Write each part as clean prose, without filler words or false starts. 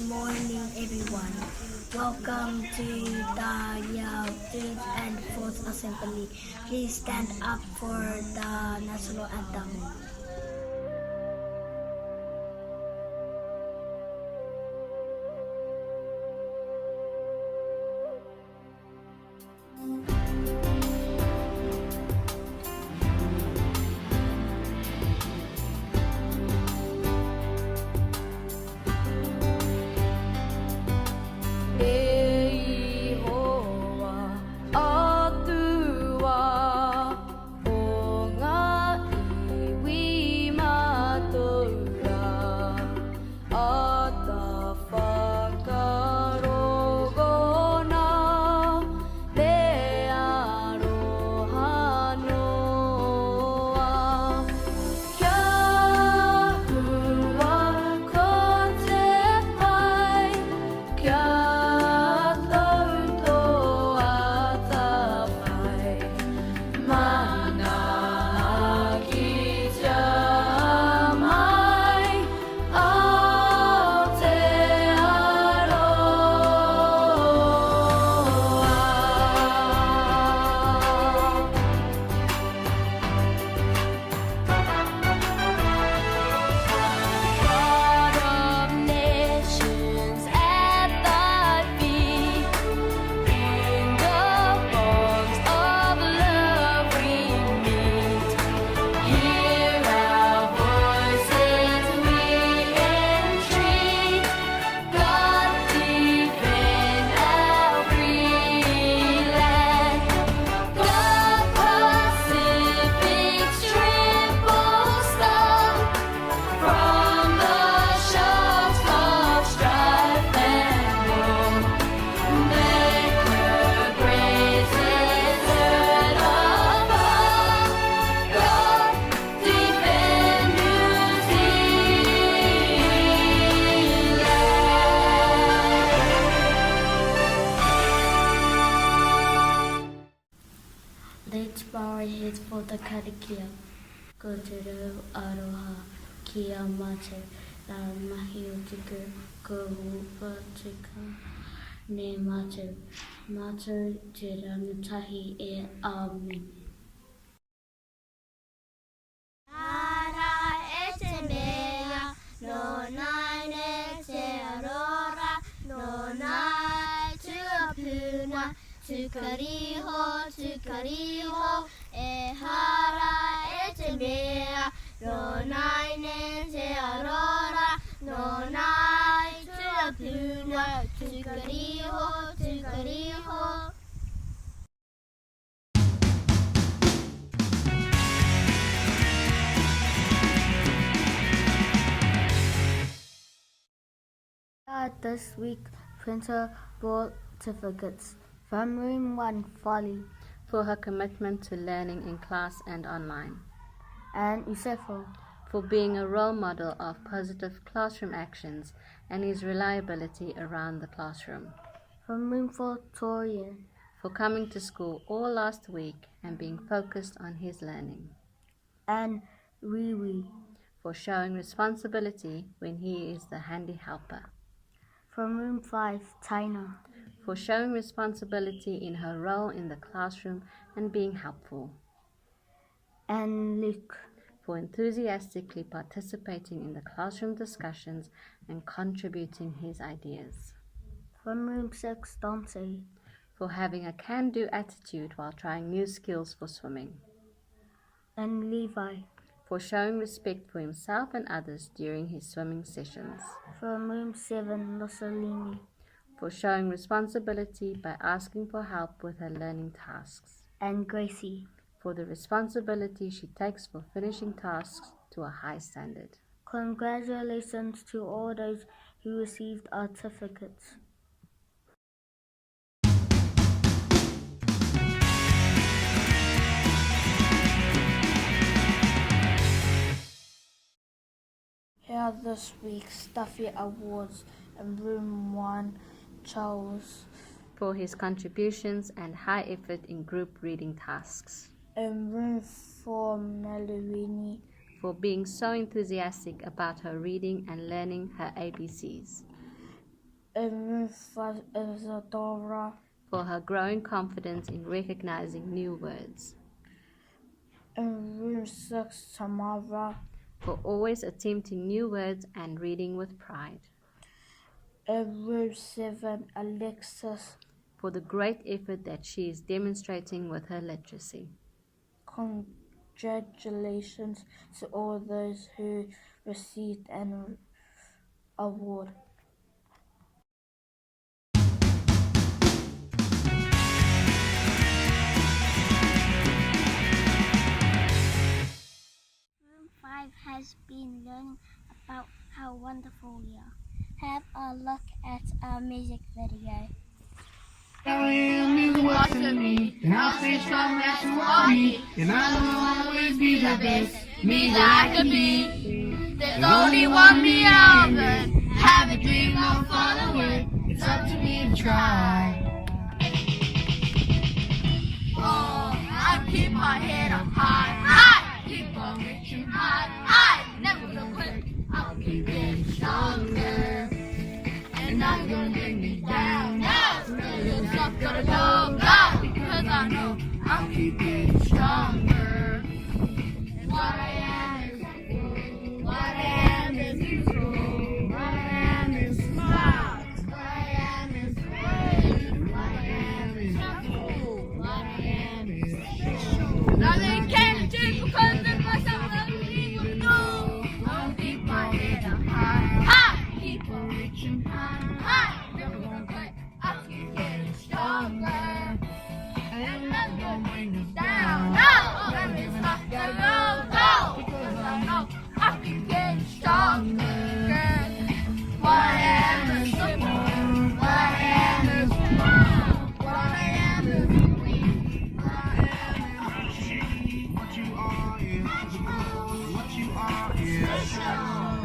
morning, everyone. Welcome to the Year 3rd and 4th Assembly. Please stand up for the national anthem. Let's bow our heads for the curriculum. Kotoro aroha kia mate la mahi o tuku ko hupa tuka ne mate. Mate te rangatahi e amen. Ara e te mea, no nai ne te arora, no nai tuapuna, tukariho, e hara e te mea, no nai ne te arora, no nai tuapuna, tukariho. This week, Printer brought certificates from Room 1, Folly, for her commitment to learning in class and online, and Usefo, for being a role model of positive classroom actions and his reliability around the classroom, from Room 4, Torian, for coming to school all last week and being focused on his learning, and Wiwi, for showing responsibility when he is the handy helper, from Room 5, Tina, for showing responsibility in her role in the classroom and being helpful, and Luke, for enthusiastically participating in the classroom discussions and contributing his ideas, from Room 6, Dante, for having a can-do attitude while trying new skills for swimming, and Levi, for showing respect for himself and others during his swimming sessions, from Room 7, Rosalini, for showing responsibility by asking for help with her learning tasks, and Gracie, for the responsibility she takes for finishing tasks to a high standard. Congratulations to all those who received our certificates. Here are this week's Stuffy Awards. In Room 1, Charles. For his contributions and high effort in group reading tasks. In Room 4, Meluini. For being so enthusiastic about her reading and learning her ABCs. In room 5 is Adora. for her growing confidence in recognizing new words, In room 6, Tamara. for always attempting new words and reading with pride, In room 7, Alexis. for the great effort that she is demonstrating with her literacy. Congratulations to all those who received an award. Room 5 has been learning about how wonderful we are. Have a look at our music video. is watching me, and I'll stay strong as you are me, and I will always be the best me that I could be. There's only one me out there, have a dream, I'll follow it. It's up to me to try. Oh, I keep my head up high, high, keep on reaching high, high, never gonna quit. I'll keep getting stronger, and not gonna bring me down. No, it's not gonna go, go, because I know I'll keep getting stronger. And what I am is beautiful. What I am is smart. What I am is brave. What I am is beautiful. What I am is special. Nothing can change because of myself. Nothing will do. I'll keep my head up high, high. Keep on reaching high, high. Never gonna quit. I'll keep getting stronger. And nothing gonna bring us down. No, that is not gonna go. Because I know I keep getting stronger. What I am is simple. What I am is small. What I am is complete. What I am is what you are is what you are is there's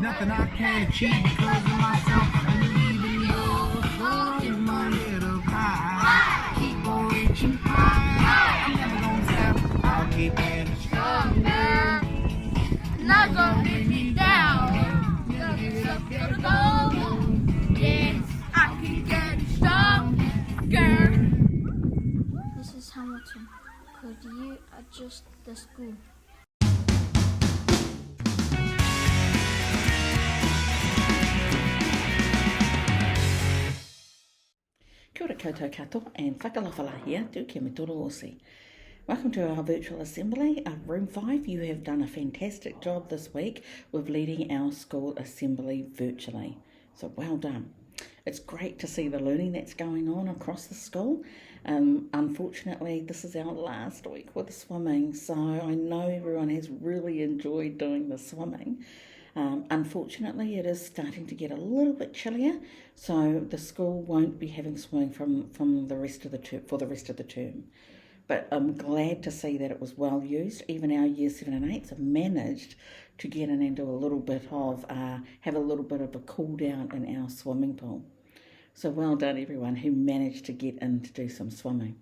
nothing I can't achieve because of myself. I believe in you. I'll keep my head up high. Keep on reaching high. I'm never gonna stop. I'll keep getting stronger. Not gonna let me down. Nothing's up gonna go. Yes, I keep getting stronger. Mrs. Hamilton, could you adjust the school? Kia ora koutou katoa and whakalawhala here, tu ke me toro osi. Welcome to our virtual assembly. Room 5, you have done a fantastic job this week with leading our school assembly virtually. So well done. It's great to see the learning that's going on across the school. Unfortunately, this is our last week with swimming, so I know everyone has really enjoyed doing the swimming. Unfortunately, it is starting to get a little bit chillier, so the school won't be having swimming from the rest of the term, for the rest of the term. But I'm glad to see that it was well used. Even our year 7 and 8s have managed to get in and do a little bit of, have a little bit of a cool down in our swimming pool. So well done everyone who managed to get in to do some swimming.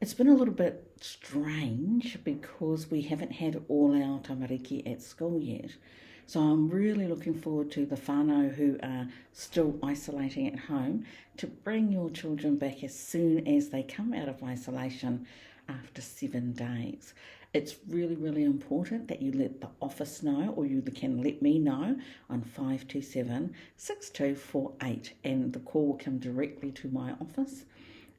It's been a little bit strange because we haven't had all our tamariki at school yet. So I'm really looking forward to the whānau who are still isolating at home to bring your children back as soon as they come out of isolation after 7 days. It's really, really important that you let the office know, or you can let me know on 527-6248, and the call will come directly to my office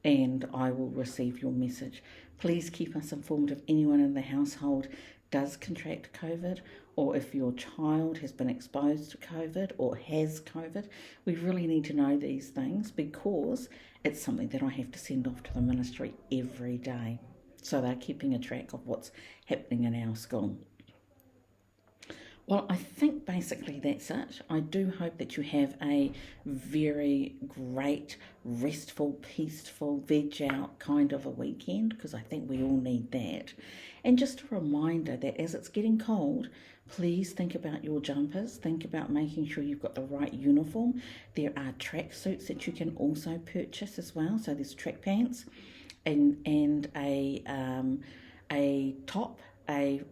and I will receive your message. Please keep us informed if anyone in the household does contract COVID, or if your child has been exposed to COVID or has COVID. We really need to know these things because it's something that I have to send off to the ministry every day. So they're keeping a track of what's happening in our school. Well, I think basically that's it. I do hope that you have a very great, restful, peaceful, veg out kind of a weekend, because I think we all need that. And just a reminder that as it's getting cold, please think about your jumpers. Think about making sure you've got the right uniform. There are track suits that you can also purchase as well. So there's track pants and a top, a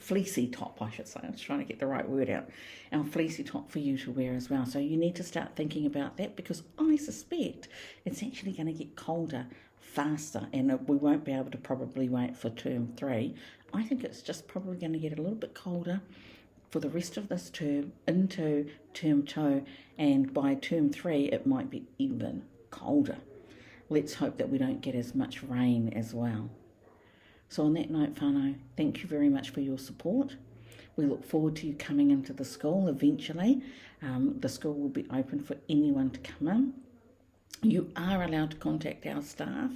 fleecy top, I should say. I was trying to get the right word out. Our fleecy top for you to wear as well. So you need to start thinking about that, because I suspect it's actually going to get colder faster, and we won't be able to probably wait for term 3. I think it's just probably going to get a little bit colder for the rest of this term into term 2, and by term 3 it might be even colder. Let's hope that we don't get as much rain as well. So on that note, whānau, thank you very much for your support. We look forward to you coming into the school eventually. The school will be open for anyone to come in. You are allowed to contact our staff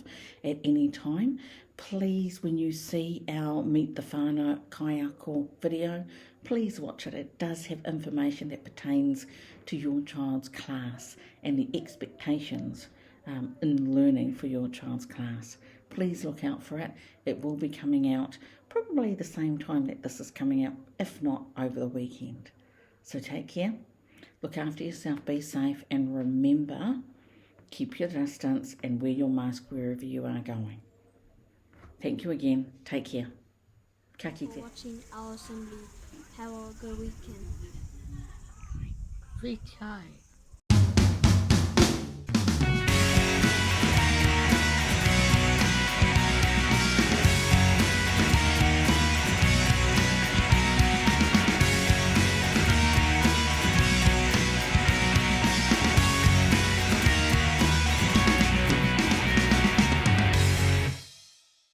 at any time. Please, when you see our Meet the Whānau Kaiako video, please watch it. It does have information that pertains to your child's class and the expectations in learning for your child's class. Please look out for it. It will be coming out probably the same time that this is coming out, if not over the weekend. So take care, look after yourself, be safe, and remember, keep your distance and wear your mask wherever you are going. Thank you again. Take care. Ka kite. For watching our assembly. Have a good weekend. Ritai.